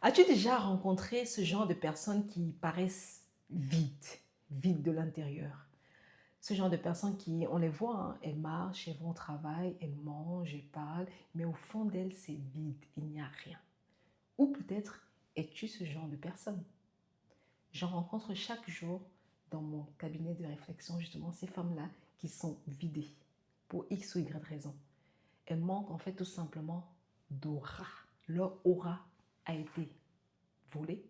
As-tu déjà rencontré ce genre de personnes qui paraissent vides de l'intérieur? Ce genre de personnes qui, on les voit, hein, elles marchent, elles vont au travail, elles mangent, elles parlent, mais au fond d'elles, c'est vide, il n'y a rien. Ou peut-être es-tu ce genre de personne? J'en rencontre chaque jour dans mon cabinet de réflexion, justement, ces femmes-là qui sont vidées pour X ou Y raison. Elles manquent en fait tout simplement d'aura. Leur aura a été volée,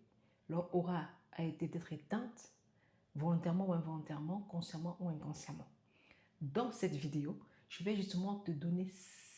leur aura a été peut-être éteinte, volontairement ou involontairement, consciemment ou inconsciemment. Dans cette vidéo, je vais justement te donner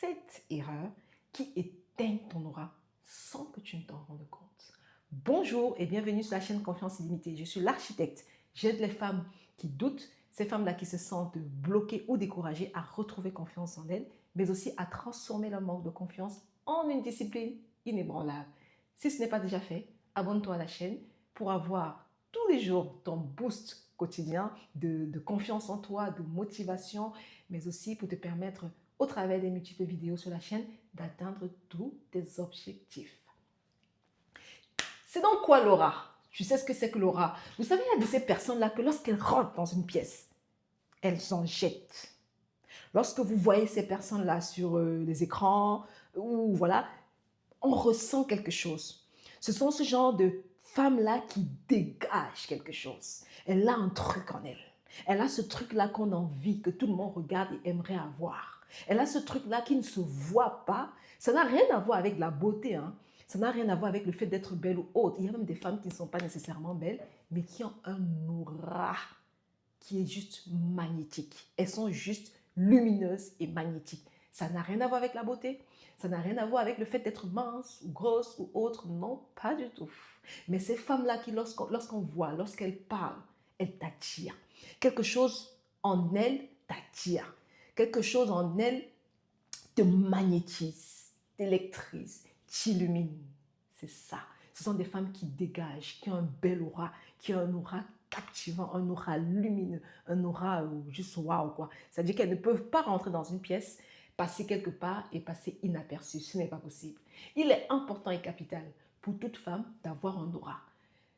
7 erreurs qui éteignent ton aura sans que tu ne t'en rendes compte. Bonjour et bienvenue sur la chaîne Confiance Illimitée. Je suis l'architecte. J'aide les femmes qui doutent, ces femmes-là qui se sentent bloquées ou découragées à retrouver confiance en elles, mais aussi à transformer leur manque de confiance en une discipline inébranlable. Si ce n'est pas déjà fait, abonne-toi à la chaîne pour avoir tous les jours ton boost quotidien de confiance en toi, de motivation, mais aussi pour te permettre, au travers des multiples vidéos sur la chaîne, d'atteindre tous tes objectifs. C'est donc quoi l'aura? Tu sais ce que c'est que l'aura? Vous savez, il y a de ces personnes-là que lorsqu'elles rentrent dans une pièce, elles en jettent. Lorsque vous voyez ces personnes-là sur les écrans, ou voilà, on ressent quelque chose. Ce sont ce genre de femmes-là qui dégagent quelque chose. Elle a un truc en elle. Elle a ce truc-là qu'on a envie, que tout le monde regarde et aimerait avoir. Elle a ce truc-là qui ne se voit pas. Ça n'a rien à voir avec la beauté, hein. Ça n'a rien à voir avec le fait d'être belle ou autre. Il y a même des femmes qui ne sont pas nécessairement belles, mais qui ont un aura qui est juste magnétique. Elles sont juste lumineuses et magnétiques. Ça n'a rien à voir avec la beauté. Ça n'a rien à voir avec le fait d'être mince ou grosse ou autre. Non, pas du tout. Mais ces femmes-là qui, lorsqu'on voit, lorsqu'elles parlent, elles t'attirent. Quelque chose en elles t'attire. Quelque chose en elles te magnétise, t'électrise, t'illumine. C'est ça. Ce sont des femmes qui dégagent, qui ont un bel aura, qui ont un aura captivant, un aura lumineux, un aura juste waouh quoi. C'est-à-dire qu'elles ne peuvent pas rentrer dans une pièce, passer quelque part et passer inaperçues. Ce n'est pas possible. Il est important et capital pour toute femme d'avoir un aura.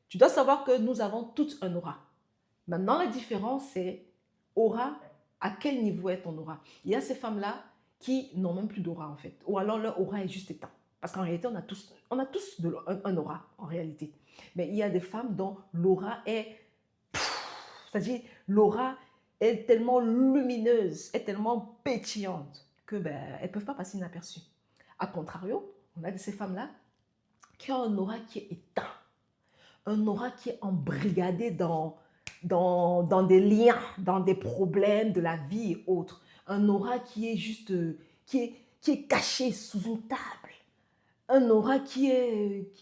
Tu dois savoir que nous avons toutes un aura. Maintenant, la différence, c'est aura, à quel niveau est ton aura? Il y a ces femmes-là qui n'ont même plus d'aura en fait, ou alors leur aura est juste éteinte. Parce qu'en réalité, on a tous un aura en réalité. Mais il y a des femmes dont l'aura est, c'est-à-dire l'aura est tellement lumineuse, est tellement pétillante que elles ne peuvent pas passer inaperçues. A contrario, on a de ces femmes-là qui ont un aura qui est éteint, un aura qui est embrigadé dans des liens, dans des problèmes de la vie et autres. Un aura qui est juste, qui est caché sous une table. Un aura qui est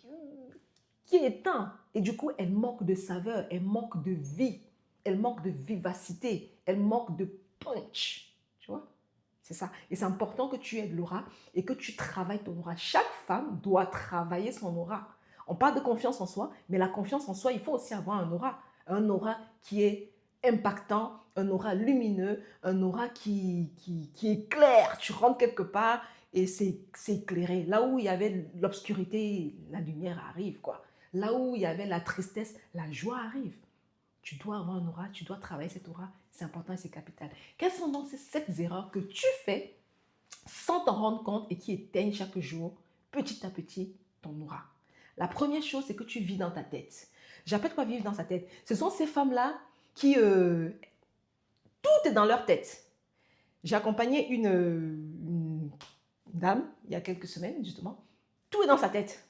éteint. Et du coup, elle manque de saveur, elle manque de vie, elle manque de vivacité, elle manque de punch. Tu vois? C'est ça. Et c'est important que tu aies de l'aura et que tu travailles ton aura. Chaque femme doit travailler son aura. On parle de confiance en soi, mais la confiance en soi, il faut aussi avoir un aura. Un aura qui est impactant, un aura lumineux, un aura qui éclaire. Tu rentres quelque part et c'est éclairé. Là où il y avait l'obscurité, la lumière arrive, quoi. Là où il y avait la tristesse, la joie arrive. Tu dois avoir un aura, tu dois travailler cette aura. C'est important et c'est capital. Quelles sont donc ces 7 erreurs que tu fais sans t'en rendre compte et qui éteignent chaque jour, petit à petit, ton aura? La première chose, c'est que tu vis dans ta tête. J'appelle quoi vivre dans sa tête? Ce sont ces femmes-là qui... tout est dans leur tête. J'ai accompagné une dame il y a quelques semaines, justement. Tout est dans sa tête.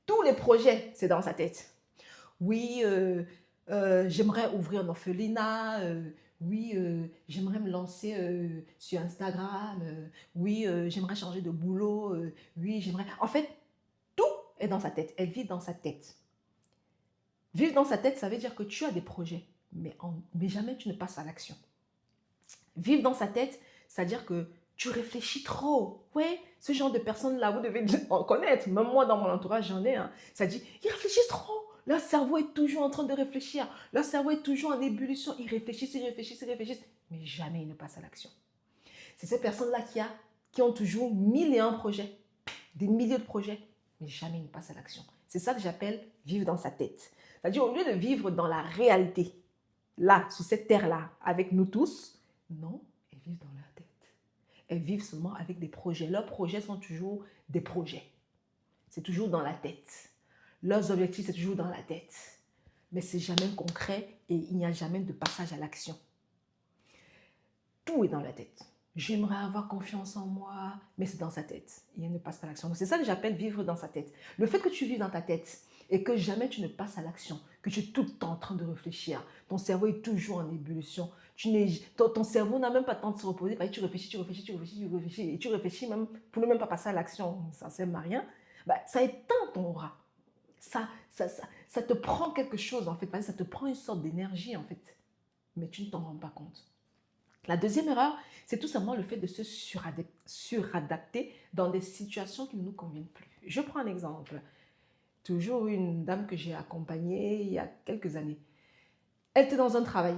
Tous les projets, c'est dans sa tête. Oui, j'aimerais ouvrir un orphelinat. Oui, j'aimerais me lancer sur Instagram. Oui, j'aimerais changer de boulot. Oui, j'aimerais... En fait, tout est dans sa tête. Elle vit dans sa tête. Vivre dans sa tête, ça veut dire que tu as des projets, mais jamais tu ne passes à l'action. Vivre dans sa tête, c'est-à-dire que tu réfléchis trop. Ouais, ce genre de personnes-là, vous devez en connaître. Même moi, dans mon entourage, j'en ai. Ça dit, ils réfléchissent trop. Leur cerveau est toujours en train de réfléchir. Leur cerveau est toujours en ébullition. Ils réfléchissent, ils réfléchissent, ils réfléchissent. Mais jamais ils ne passent à l'action. C'est ces personnes-là qui ont toujours 1001 projets. Des milliers de projets. mais jamais il ne passe à l'action. C'est ça que j'appelle vivre dans sa tête. C'est-à-dire, au lieu de vivre dans la réalité, là, sur cette terre-là, avec nous tous, non, elles vivent dans leur tête. Elles vivent seulement avec des projets. Leurs projets sont toujours des projets. C'est toujours dans la tête. Leurs objectifs, c'est toujours dans la tête. Mais c'est jamais concret et il n'y a jamais de passage à l'action. Tout est dans la tête. J'aimerais avoir confiance en moi, mais c'est dans sa tête. Il ne passe pas à l'action. Donc c'est ça que j'appelle vivre dans sa tête. Le fait que tu vives dans ta tête et que jamais tu ne passes à l'action, que tu es tout le temps en train de réfléchir, ton cerveau est toujours en ébullition, ton cerveau n'a même pas le temps de se reposer, parce que tu réfléchis, et tu réfléchis même pour ne même pas passer à l'action, ça ne sert à rien, bah, ça éteint ton aura. Ça te prend quelque chose en fait, parce que ça te prend une sorte d'énergie en fait, mais tu ne t'en rends pas compte. La deuxième erreur, c'est tout simplement le fait de se suradapter dans des situations qui ne nous conviennent plus. Je prends un exemple. Toujours une dame que j'ai accompagnée il y a quelques années. Elle était dans un travail.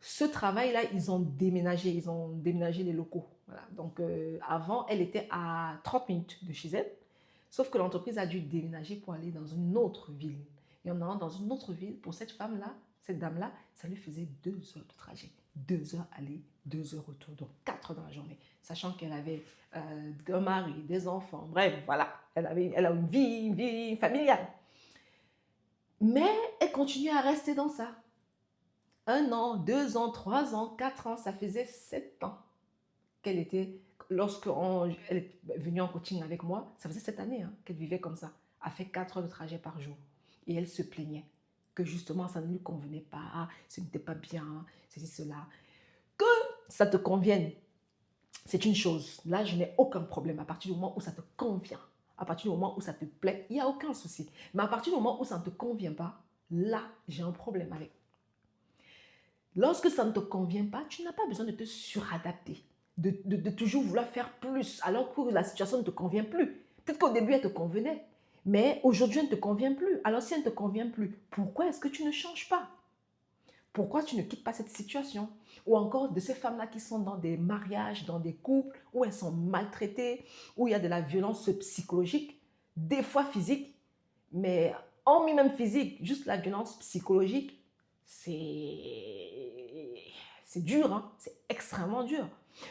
Ce travail-là, ils ont déménagé les locaux. Voilà. Donc, avant, elle était à 30 minutes de chez elle. Sauf que l'entreprise a dû déménager pour aller dans une autre ville. Et en allant dans une autre ville, pour cette femme-là, cette dame-là, ça lui faisait 2 heures de trajet. 2 heures aller, 2 heures retour, donc 4 heures dans la journée. Sachant qu'elle avait un mari, des enfants, bref, voilà. Elle a une vie familiale. Mais elle continuait à rester dans ça. 1 an, 2 ans, 3 ans, 4 ans, ça faisait 7 ans qu'elle était, elle est venue en coaching avec moi, ça faisait cette année qu'elle vivait comme ça. Elle fait 4 heures de trajet par jour. Et elle se plaignait que justement ça ne lui convenait pas, ce n'était pas bien, ceci, cela. Que ça te convienne, c'est une chose. Là, je n'ai aucun problème à partir du moment où ça te convient. À partir du moment où ça te plaît, il n'y a aucun souci. Mais à partir du moment où ça ne te convient pas, là, j'ai un problème avec. Lorsque ça ne te convient pas, tu n'as pas besoin de te suradapter, de toujours vouloir faire plus, alors que la situation ne te convient plus. Peut-être qu'au début, elle te convenait, mais aujourd'hui, elle ne te convient plus. Alors si elle ne te convient plus, pourquoi est-ce que tu ne changes pas? Pourquoi tu ne quittes pas cette situation? Ou encore de ces femmes-là qui sont dans des mariages, dans des couples, où elles sont maltraitées, où il y a de la violence psychologique, des fois physique, mais hormis même physique, juste la violence psychologique, c'est dur, c'est extrêmement dur.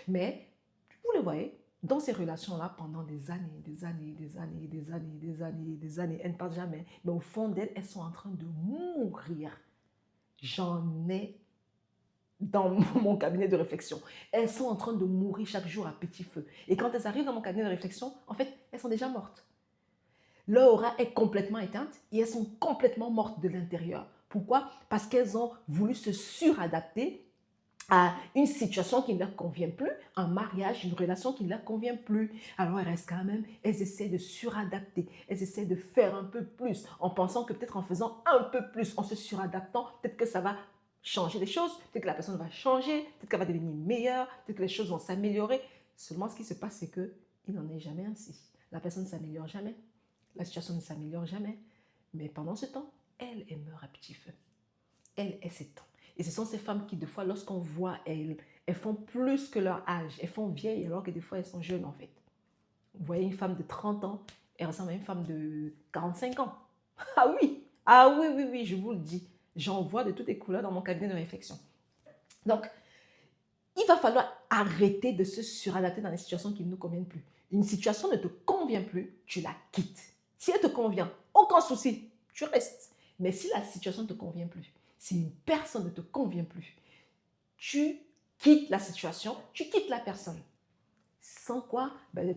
Mais vous le voyez, dans ces relations-là, pendant des années, elles ne parlent jamais. Mais au fond d'elles, elles sont en train de mourir. J'en ai dans mon cabinet de réflexion. Elles sont en train de mourir chaque jour à petit feu. Et quand elles arrivent dans mon cabinet de réflexion, en fait, elles sont déjà mortes. Leur aura est complètement éteinte et elles sont complètement mortes de l'intérieur. Pourquoi? Parce qu'elles ont voulu se suradapter à une situation qui ne leur convient plus, un mariage, une relation qui ne leur convient plus. Alors elles restent quand même, elles essaient de suradapter, elles essaient de faire un peu plus, en pensant que peut-être en faisant un peu plus, en se suradaptant, peut-être que ça va changer les choses, peut-être que la personne va changer, peut-être qu'elle va devenir meilleure, peut-être que les choses vont s'améliorer. Seulement ce qui se passe, c'est qu'il n'en est jamais ainsi. La personne ne s'améliore jamais, la situation ne s'améliore jamais, mais pendant ce temps, elle meurt à petit feu. Elle s'éteint. Et ce sont ces femmes qui, des fois, lorsqu'on voit, elles font plus que leur âge. Elles font vieilles alors que des fois, elles sont jeunes, en fait. Vous voyez une femme de 30 ans, elle ressemble à une femme de 45 ans. Ah oui, oui, je vous le dis. J'en vois de toutes les couleurs dans mon cabinet de réflexion. Donc, il va falloir arrêter de se suradapter dans les situations qui ne nous conviennent plus. Une situation ne te convient plus, tu la quittes. Si elle te convient, aucun souci, tu restes. Mais si la situation ne te convient plus, si une personne ne te convient plus, tu quittes la situation, tu quittes la personne. Sans quoi,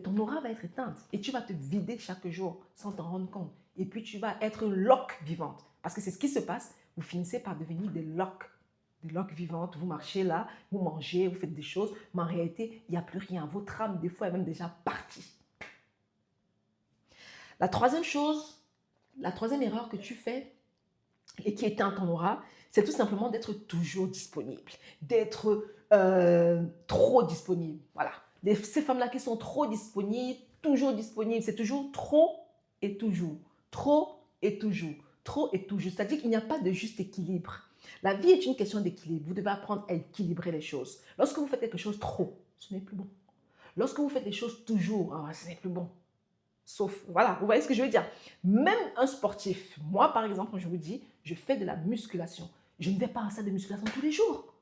ton aura va être éteinte et tu vas te vider chaque jour sans t'en rendre compte. Et puis tu vas être une loque vivante. Parce que c'est ce qui se passe, vous finissez par devenir des loques vivantes. Vous marchez là, vous mangez, vous faites des choses, mais en réalité, il n'y a plus rien. Votre âme, des fois, est même déjà partie. La troisième erreur que tu fais, et qui éteint ton aura, c'est tout simplement d'être toujours disponible, d'être trop disponible. Voilà. Ces femmes-là qui sont trop disponibles, c'est toujours trop et toujours, trop et toujours, trop et toujours. C'est-à-dire qu'il n'y a pas de juste équilibre. La vie est une question d'équilibre. Vous devez apprendre à équilibrer les choses. Lorsque vous faites quelque chose trop, ce n'est plus bon. Lorsque vous faites les choses toujours, ce n'est plus bon. Sauf, voilà, vous voyez ce que je veux dire. Même un sportif, moi par exemple, je vous dis, je fais de la musculation. Je ne vais pas à la salle de musculation tous les jours.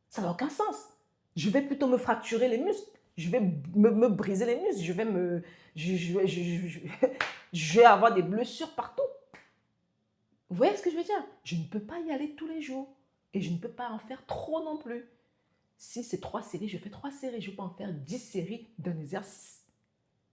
Ça n'a aucun sens. Je vais plutôt me fracturer les muscles. Je vais me briser les muscles. Je vais je vais avoir des blessures partout. Vous voyez ce que je veux dire? Je ne peux pas y aller tous les jours. Et je ne peux pas en faire trop non plus. Si c'est 3 séries, je fais 3 séries. Je peux en faire 10 séries d'un exercice.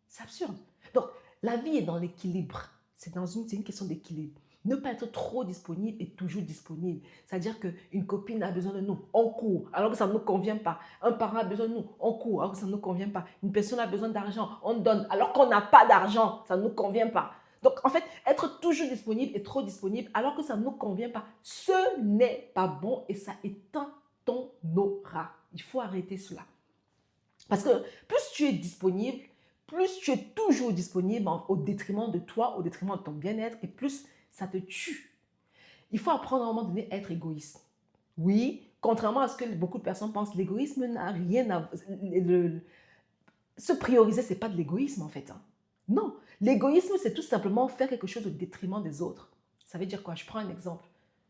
C'est absurde. Donc, la vie est dans l'équilibre. C'est une question d'équilibre. Ne pas être trop disponible et toujours disponible. C'est-à-dire qu'une copine a besoin de nous, on court, alors que ça ne nous convient pas. Un parent a besoin de nous, on court, alors que ça ne nous convient pas. Une personne a besoin d'argent, on donne, alors qu'on n'a pas d'argent, ça ne nous convient pas. Donc, en fait, être toujours disponible et trop disponible, alors que ça ne nous convient pas, ce n'est pas bon et ça éteint ton aura. Il faut arrêter cela. Parce que plus tu es disponible, plus tu es toujours disponible au détriment de toi, au détriment de ton bien-être, et plus ça te tue. Il faut apprendre à un moment donné à être égoïste. Oui, contrairement à ce que beaucoup de personnes pensent, l'égoïsme n'a rien à... Se prioriser, ce n'est pas de l'égoïsme en fait. Non, l'égoïsme, c'est tout simplement faire quelque chose au détriment des autres. Ça veut dire quoi? Je prends un exemple.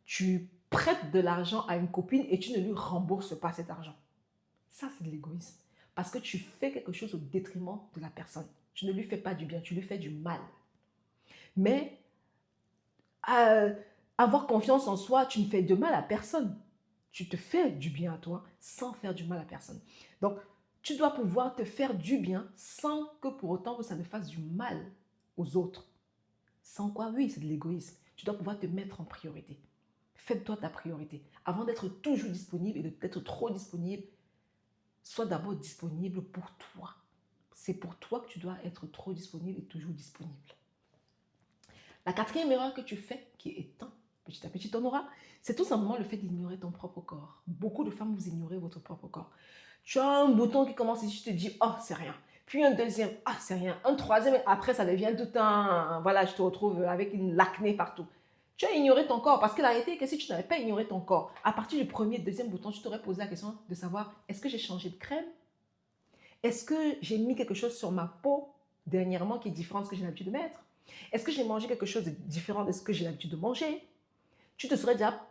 Tu prêtes de l'argent à une copine et tu ne lui rembourses pas cet argent. Ça, c'est de l'égoïsme. Parce que tu fais quelque chose au détriment de la personne. Tu ne lui fais pas du bien, tu lui fais du mal. Mais avoir confiance en soi, tu ne fais de mal à personne. Tu te fais du bien à toi sans faire du mal à personne. Donc, tu dois pouvoir te faire du bien sans que pour autant que ça ne fasse du mal aux autres. Sans quoi, oui, c'est de l'égoïsme. Tu dois pouvoir te mettre en priorité. Fais-toi ta priorité. Avant d'être toujours disponible et d'être trop disponible, sois d'abord disponible pour toi. C'est pour toi que tu dois être trop disponible et toujours disponible. La quatrième erreur que tu fais, qui éteint petit à petit ton aura, c'est tout simplement le fait d'ignorer ton propre corps. Beaucoup de femmes, vous ignorez votre propre corps. Tu as un bouton qui commence ici, tu te dis, oh, c'est rien. Puis un deuxième, ah, c'est rien. Un troisième, après, ça devient tout un... Voilà, je te retrouve avec une acné partout. Tu as ignoré ton corps parce que la réalité est que si tu n'avais pas ignoré ton corps, à partir du premier, deuxième bouton, tu t'aurais posé la question de savoir, est-ce que j'ai changé de crème? Est-ce que j'ai mis quelque chose sur ma peau dernièrement qui est différent de ce que j'ai l'habitude de mettre? Est-ce que j'ai mangé quelque chose de différent de ce que j'ai l'habitude de manger? Tu te serais déjà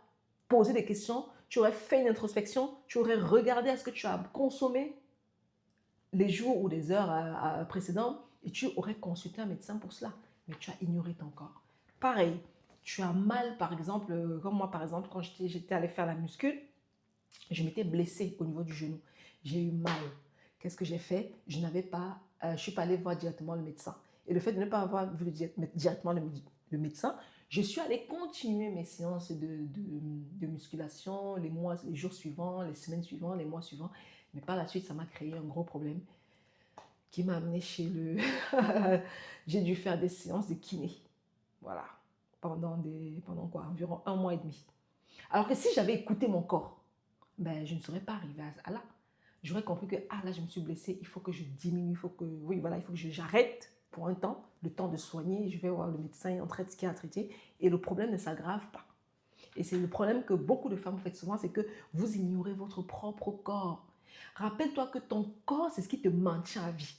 posé des questions, tu aurais fait une introspection, tu aurais regardé à ce que tu as consommé les jours ou les heures précédentes et tu aurais consulté un médecin pour cela. Mais tu as ignoré ton corps. Pareil, tu as mal, par exemple, comme moi, par exemple, quand j'étais allée faire la muscu, je m'étais blessée au niveau du genou. J'ai eu mal. Qu'est-ce que j'ai fait? Je ne suis pas allée voir directement le médecin. Et le fait de ne pas avoir vu directement le médecin, je suis allée continuer mes séances de musculation les jours suivants, les semaines suivantes, les mois suivants. Mais par la suite, ça m'a créé un gros problème qui m'a amené chez le... J'ai dû faire des séances de kiné. Voilà. Pendant quoi? Environ 1 mois et demi. Alors que si j'avais écouté mon corps, ben, je ne serais pas arrivée à là. J'aurais compris que là, je me suis blessée, il faut que je diminue, il faut que j'arrête pour un temps, le temps de soigner, je vais voir le médecin, on traite ce qu'il y a à traiter, et le problème ne s'aggrave pas. Et c'est le problème que beaucoup de femmes font souvent, c'est que vous ignorez votre propre corps. Rappelle-toi que ton corps, c'est ce qui te maintient à vie.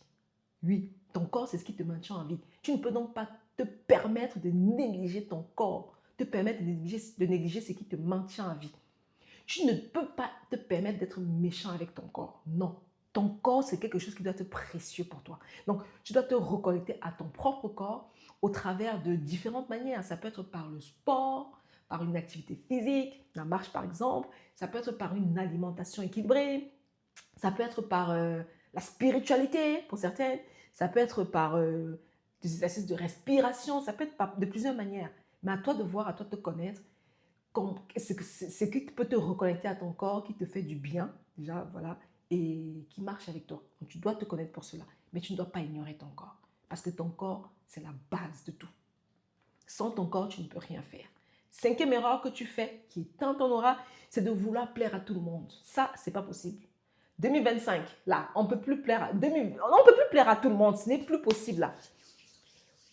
Oui, ton corps, c'est ce qui te maintient en vie. Tu ne peux donc pas te permettre de négliger ton corps, te permettre de négliger ce qui te maintient en vie. Tu ne peux pas te permettre d'être méchant avec ton corps. Non. Ton corps, c'est quelque chose qui doit être précieux pour toi. Donc, tu dois te reconnecter à ton propre corps au travers de différentes manières. Ça peut être par le sport, par une activité physique, la marche par exemple. Ça peut être par une alimentation équilibrée. Ça peut être par la spiritualité pour certaines. Ça peut être par des exercices de respiration. Ça peut être de plusieurs manières. Mais à toi de voir, à toi de te connaître. Ce qui peut te reconnecter à ton corps, qui te fait du bien, déjà, voilà, et qui marche avec toi. Donc, tu dois te connaître pour cela. Mais tu ne dois pas ignorer ton corps. Parce que ton corps, c'est la base de tout. Sans ton corps, tu ne peux rien faire. 5e erreur que tu fais, qui est tant ton aura, c'est de vouloir plaire à tout le monde. Ça, c'est pas possible. 2025, là, on ne peut plus plaire à tout le monde. Ce n'est plus possible, là.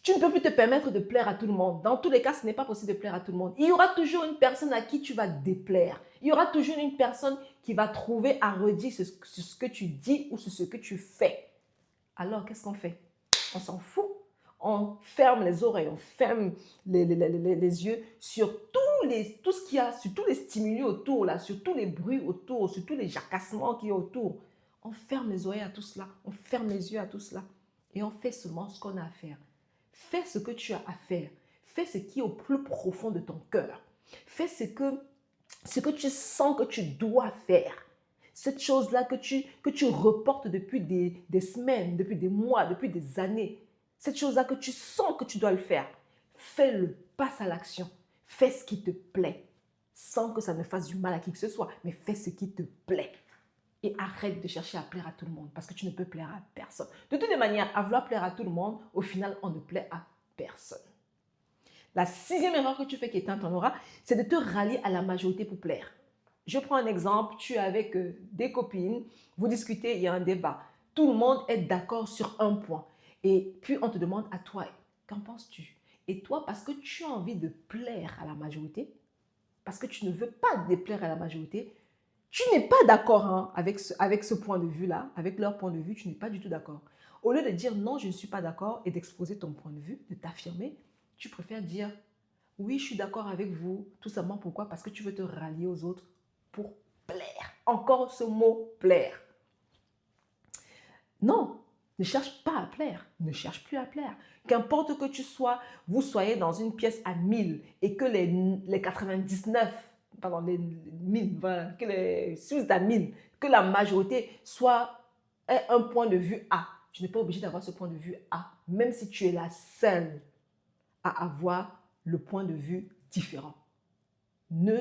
Tu ne peux plus te permettre de plaire à tout le monde. Dans tous les cas, ce n'est pas possible de plaire à tout le monde. Il y aura toujours une personne à qui tu vas déplaire. Il y aura toujours une personne qui va trouver à redire sur ce que tu dis ou sur ce que tu fais. Alors, qu'est-ce qu'on fait? On s'en fout. on ferme les oreilles, on ferme les yeux sur tout ce qu'il y a, sur tous les stimuli autour, là, sur tous les bruits autour, sur tous les jacassements qui y a autour. On ferme les oreilles à tout cela, on ferme les yeux à tout cela et on fait seulement ce qu'on a à faire. Fais ce que tu as à faire. Fais ce qui est au plus profond de ton cœur. Fais ce que tu sens que tu dois faire. Cette chose-là que tu reportes depuis des semaines, depuis des mois, depuis des années. Cette chose-là que tu sens que tu dois le faire. Fais-le, passe à l'action. Fais ce qui te plaît, sans que ça ne fasse du mal à qui que ce soit, mais fais ce qui te plaît. Et arrête de chercher à plaire à tout le monde, parce que tu ne peux plaire à personne. De toutes les manières, à vouloir plaire à tout le monde, au final, on ne plaît à personne. La 6e erreur que tu fais qui éteint ton aura, c'est de te rallier à la majorité pour plaire. Je prends un exemple, tu es avec des copines, vous discutez, il y a un débat. Tout le monde est d'accord sur un point. Et puis on te demande à toi, qu'en penses-tu? Et toi, parce que tu as envie de plaire à la majorité, parce que tu ne veux pas déplaire à la majorité, tu n'es pas d'accord avec ce point de vue-là, avec leur point de vue, tu n'es pas du tout d'accord. Au lieu de dire non, je ne suis pas d'accord et d'exposer ton point de vue, de t'affirmer, tu préfères dire oui, je suis d'accord avec vous. Tout simplement pourquoi? Parce que tu veux te rallier aux autres pour plaire. Encore ce mot plaire. Non, ne cherche pas à plaire. Ne cherche plus à plaire. Qu'importe que tu sois, vous soyez dans une pièce à 1000 et que les 99, pardon, les 1000, voilà, que les 6 à 1000, que la majorité ait un point de vue A. Tu n'es pas obligé d'avoir ce point de vue A, même si tu es la seule à avoir le point de vue différent. Ne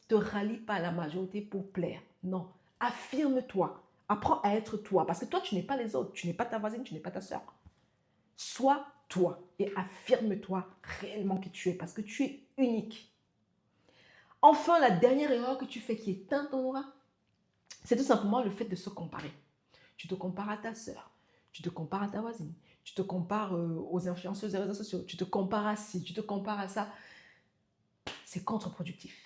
te rallie pas à la majorité pour plaire. Non, affirme-toi. Apprends à être toi. Parce que toi, tu n'es pas les autres. Tu n'es pas ta voisine, tu n'es pas ta soeur. Sois toi et affirme-toi réellement qui tu es parce que tu es unique. Enfin, la dernière erreur que tu fais qui éteint ton aura, c'est tout simplement le fait de se comparer. Tu te compares à ta soeur, tu te compares à ta voisine, tu te compares aux influenceuses des réseaux sociaux, tu te compares à ci, tu te compares à ça. C'est contre-productif.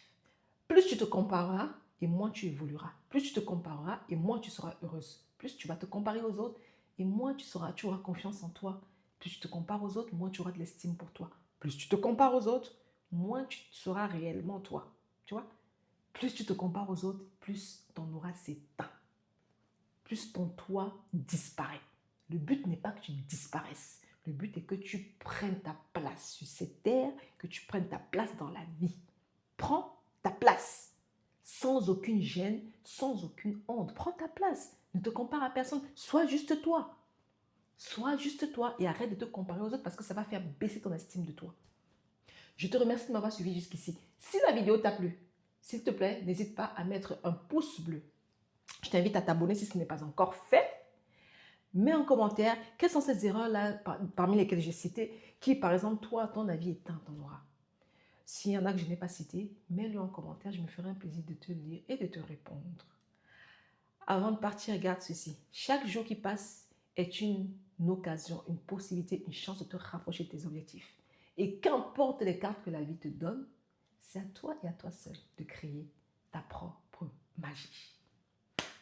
Plus tu te compareras et moins tu évolueras. Plus tu te compareras et moins tu seras heureuse. Plus tu vas te comparer aux autres et moins tu auras confiance en toi. Plus tu te compares aux autres, moins tu auras de l'estime pour toi. Plus tu te compares aux autres, moins tu seras réellement toi. Tu vois? Plus tu te compares aux autres, plus ton aura s'éteint. Plus ton toi disparaît. Le but n'est pas que tu disparaisses. Le but est que tu prennes ta place sur cette terre, que tu prennes ta place dans la vie. Prends ta place, sans aucune gêne, sans aucune honte. Prends ta place. Ne te compare à personne. Sois juste toi. Sois juste toi et arrête de te comparer aux autres parce que ça va faire baisser ton estime de toi. Je te remercie de m'avoir suivi jusqu'ici. Si la vidéo t'a plu, s'il te plaît, n'hésite pas à mettre un pouce bleu. Je t'invite à t'abonner si ce n'est pas encore fait. Mets en commentaire quelles sont ces erreurs-là parmi lesquelles j'ai cité qui, par exemple, toi, à ton avis, éteint ton aura. S'il y en a que je n'ai pas cité, mets-le en commentaire, je me ferai un plaisir de te lire et de te répondre. Avant de partir, regarde ceci. Chaque jour qui passe est une occasion, une possibilité, une chance de te rapprocher de tes objectifs. Et qu'importe les cartes que la vie te donne, c'est à toi et à toi seul de créer ta propre magie.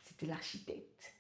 C'était l'architecte.